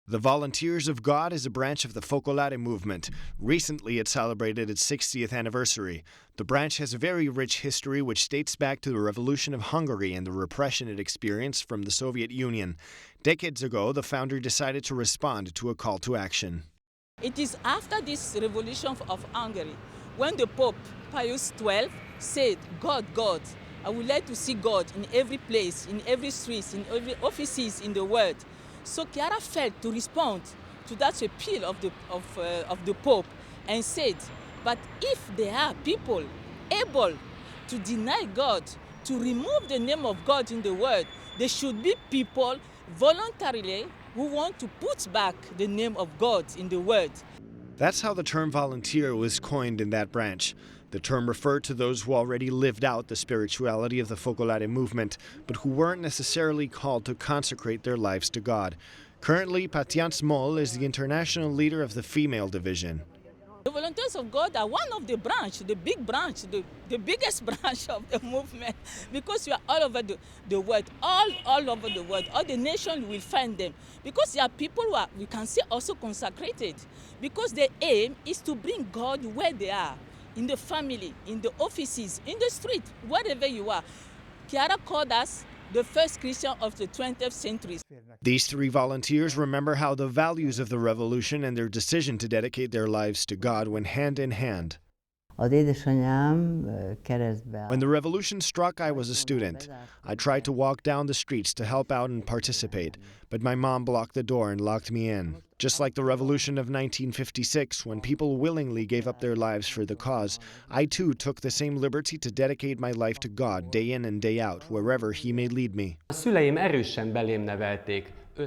The Volunteers of God is a branch of the Focolare Movement. Recently, it celebrated its 60th anniversary. The branch has a very rich history which dates back to the Revolution of Hungary and the repression it experienced from the Soviet Union. Decades ago, the founder decided to respond to a call to action. It is after this revolution of Hungary, when the Pope Pius XII said, God, God, I would like to see God in every place, in every street, in every offices in the world. So Chiara felt to respond to that appeal of the Pope and said, but if there are people able to deny God, to remove the name of God in the world, there should be people voluntarily who want to put back the name of God in the world. That's how the term volunteer was coined in that branch. The term referred to those who already lived out the spirituality of the Focolare movement, but who weren't necessarily called to consecrate their lives to God. Currently, Patience Moll is the international leader of the female division. The Volunteers of God are one of the branch, the big branch, the biggest branch of the movement, because we are all over the world, all over the world. All the nations will find them, because there are people who are, we can say, also consecrated, because the aim is to bring God where they are, in the family, in the offices, in the street, wherever you are. Chiara called us the first Christian of the 20th century. These three volunteers remember how the values of the revolution and their decision to dedicate their lives to God went hand in hand. When the revolution struck, I was a student. I tried to walk down the streets to help out and participate, but my mom blocked the door and locked me in. Just like the revolution of 1956, when people willingly gave up their lives for the cause, I too took the same liberty to dedicate my life to God day in and day out, wherever He may lead me.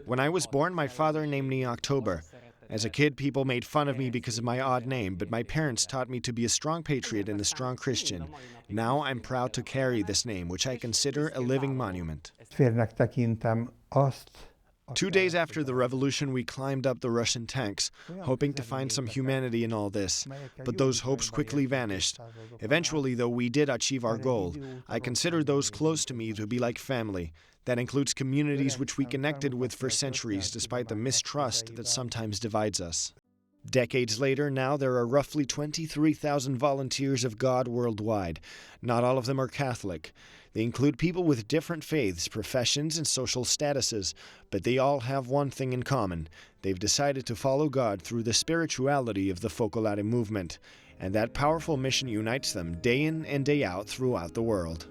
When I was born, my father named me October. As a kid, people made fun of me because of my odd name, but my parents taught me to be a strong patriot and a strong Christian. Now I'm proud to carry this name, which I consider a living monument. 2 days after the revolution, we climbed up the Russian tanks, hoping to find some humanity in all this. But those hopes quickly vanished. Eventually, though, we did achieve our goal. I consider those close to me to be like family. That includes communities which we connected with for centuries, despite the mistrust that sometimes divides us. Decades later, now there are roughly 23,000 volunteers of God worldwide. Not all of them are Catholic. They include people with different faiths, professions, and social statuses, but they all have one thing in common. They've decided to follow God through the spirituality of the Focolare movement, and that powerful mission unites them day in and day out throughout the world.